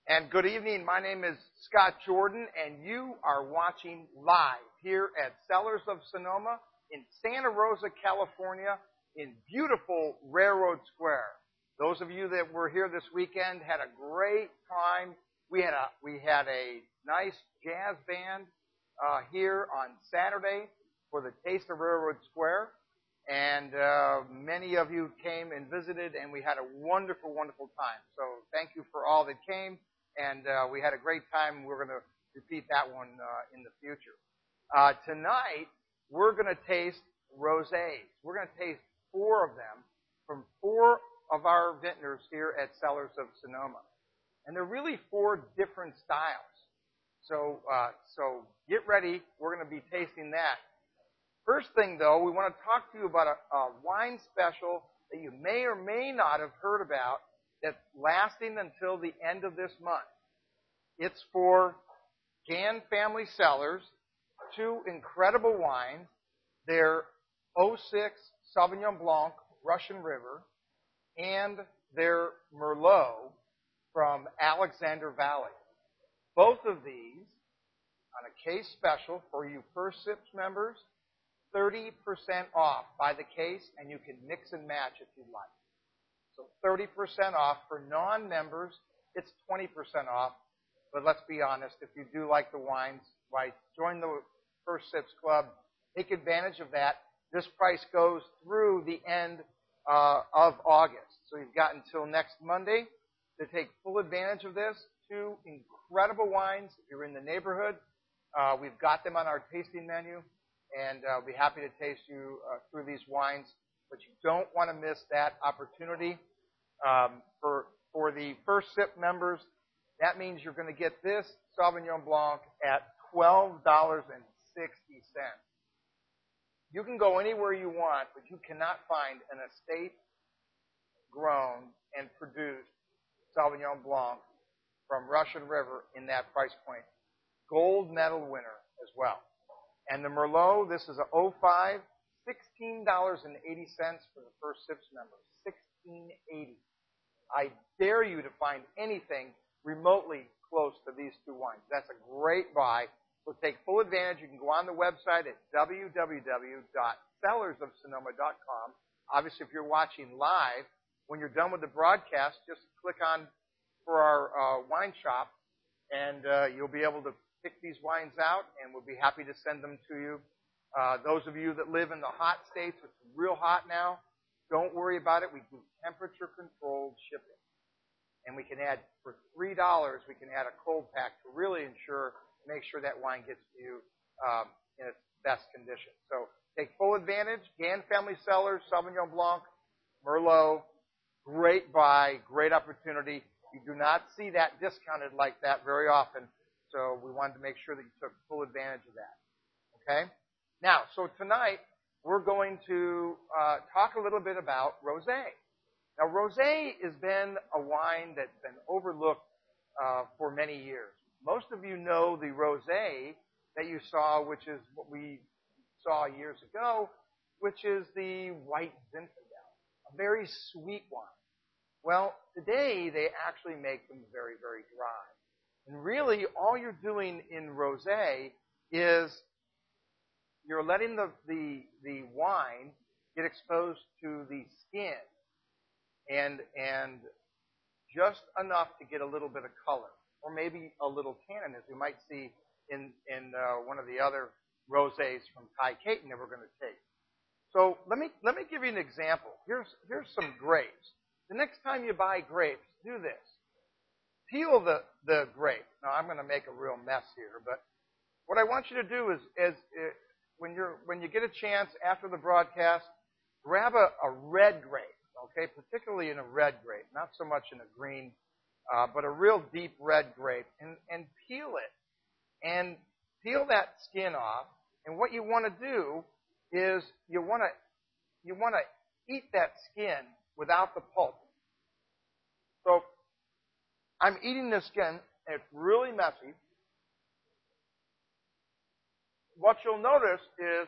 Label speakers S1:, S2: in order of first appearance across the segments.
S1: And good evening. My name is Scott Jordan, and you are watching live here at Cellars of Sonoma in Santa Rosa, California, in beautiful Railroad Square. Those of you that were here this weekend had a great time. We had a nice jazz band here on Saturday for the Taste of Railroad Square. And many of you came and visited, and we had a wonderful, wonderful time. So thank you for all that came, and we had a great time. We're going to repeat that one in the future. Tonight, we're going to taste rosés. We're going to taste 4 of them from 4 of our vintners here at Cellars of Sonoma. And they're really 4 different styles. So get ready. We're going to be tasting that. First thing, though, we want to talk to you about a wine special that you may or may not have heard about that's lasting until the end of this month. It's for Gann Family Cellars, 2 incredible wines. They're 06 Sauvignon Blanc, Russian River, and their Merlot from Alexander Valley. Both of these, on a case special for you First Sips members, 30% off. Buy the case, and you can mix and match if you'd like. So 30% off. For non-members, it's 20% off. But let's be honest, if you do like the wines, why join the First Sips Club. Take advantage of that. This price goes through the end of August. So you've got until next Monday to take full advantage of this. 2 incredible wines. If you're in the neighborhood, we've got them on our tasting menu. And I'll be happy to taste you through these wines. But you don't want to miss that opportunity. For the First Sip members, that means you're going to get this Sauvignon Blanc at $12.60. You can go anywhere you want, but you cannot find an estate-grown and produced Sauvignon Blanc from Russian River in that price point. Gold medal winner as well. And the Merlot, this is a 05, $16.80 for the First Sips members. $16.80. I dare you to find anything remotely close to these 2 wines. That's a great buy. So take full advantage. You can go on the website at www.cellarsofsonoma.com. Obviously, if you're watching live, when you're done with the broadcast, just click on for our wine shop, and you'll be able to pick these wines out, and we'll be happy to send them to you. Those of you that live in the hot states, it's real hot now, don't worry about it. We do temperature-controlled shipping. And we can add, for $3, we can add a cold pack to really make sure that wine gets to you in its best condition. So take full advantage. Gann Family Cellars, Sauvignon Blanc, Merlot, great buy, great opportunity. You do not see that discounted like that very often. So we wanted to make sure that you took full advantage of that. Okay? Now, so tonight, we're going to talk a little bit about rosé. Now, rosé has been a wine that's been overlooked for many years. Most of you know the rosé that you saw, which is what we saw years ago, which is the white Zinfandel, a very sweet wine. Well, today, they actually make them very, very dry. And really, all you're doing in rosé is you're letting the wine get exposed to the skin and just enough to get a little bit of color, or maybe a little tannin, as we might see in one of the other rosés from Ty Caton that we're going to taste. So let me give you an example. Here's some grapes. The next time you buy grapes, do this. Peel the grape. Now, I'm going to make a real mess here, but what I want you to do is when you get a chance after the broadcast, grab a red grape, okay, particularly in a red grape, not so much in a green, but a real deep red grape, and peel it. And peel that skin off, and what you want to do is you want to eat that skin without the pulp. So I'm eating this skin, and it's really messy. What you'll notice is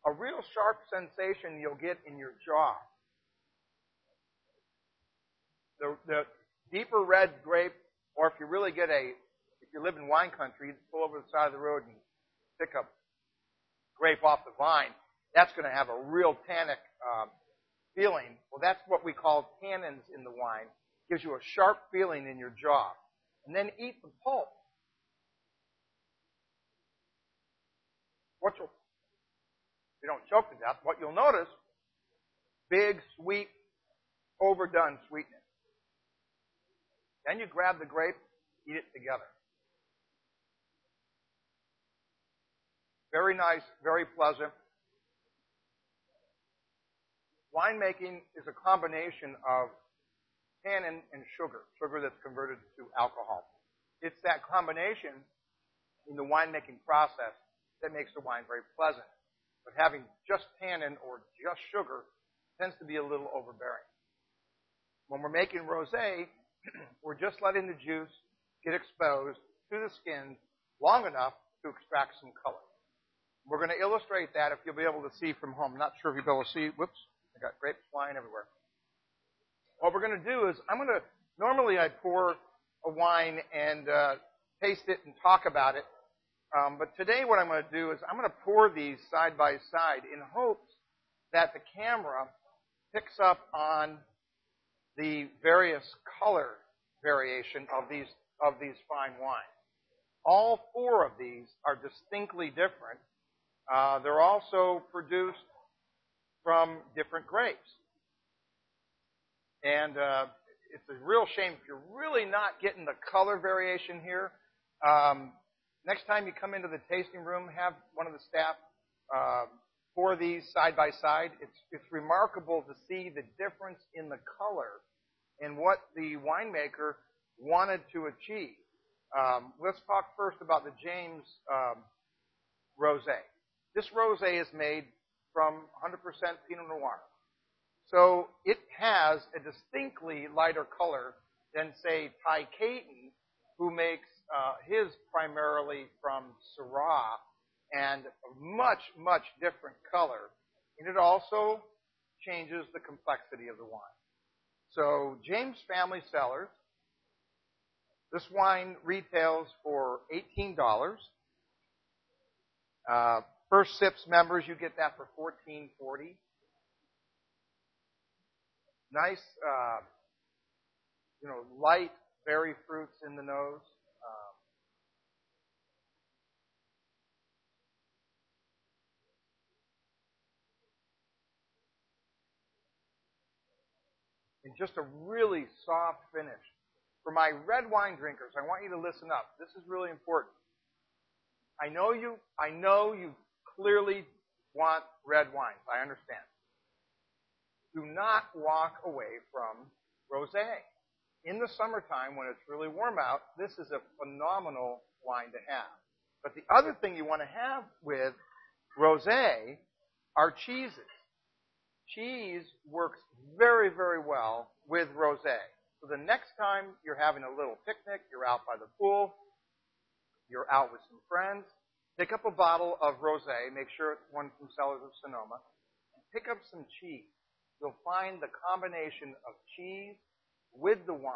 S1: a real sharp sensation you'll get in your jaw. The deeper red grape Or if you really if you live in wine country, you pull over the side of the road and pick a grape off the vine. That's going to have a real tannic feeling. Well, that's what we call tannins in the wine. It gives you a sharp feeling in your jaw. And then eat the pulp. If you don't choke to death, what you'll notice, big, sweet, overdone sweetness. Then you grab the grape, eat it together. Very nice, very pleasant. Winemaking is a combination of tannin and sugar that's converted to alcohol. It's that combination in the winemaking process that makes the wine very pleasant. But having just tannin or just sugar tends to be a little overbearing. When we're making rosé, we're just letting the juice get exposed to the skin long enough to extract some color. We're going to illustrate that if you'll be able to see from home. I'm not sure if you'll be able to see. Whoops, I got grapes flying everywhere. What we're going to do is normally I pour a wine and taste it and talk about it. But today what I'm going to do is I'm going to pour these side by side in hopes that the camera picks up on the various color variation of these fine wines. All four of these are distinctly different. They're also produced from different grapes. And it's a real shame if you're really not getting the color variation here. Next time you come into the tasting room, have one of the staff pour these side by side. It's remarkable to see the difference in the color and what the winemaker wanted to achieve. Let's talk first about the James Rosé. This rosé is made from 100% Pinot Noir. So it has a distinctly lighter color than, say, Ty Caton, who makes his primarily from Syrah, and a much, much different color. And it also changes the complexity of the wine. So James Family Cellars, this wine retails for $18. First Sips members, you get that for $14.40. Nice, light berry fruits in the nose. And just a really soft finish. For my red wine drinkers, I want you to listen up. This is really important. I know you clearly want red wines. I understand. Do not walk away from rosé. In the summertime, when it's really warm out, this is a phenomenal wine to have. But the other thing you want to have with rosé are cheeses. Cheese works very, very well with rosé. So the next time you're having a little picnic, you're out by the pool, you're out with some friends, pick up a bottle of rosé, make sure it's one from Cellars of Sonoma, and pick up some cheese. You'll find the combination of cheese with the wine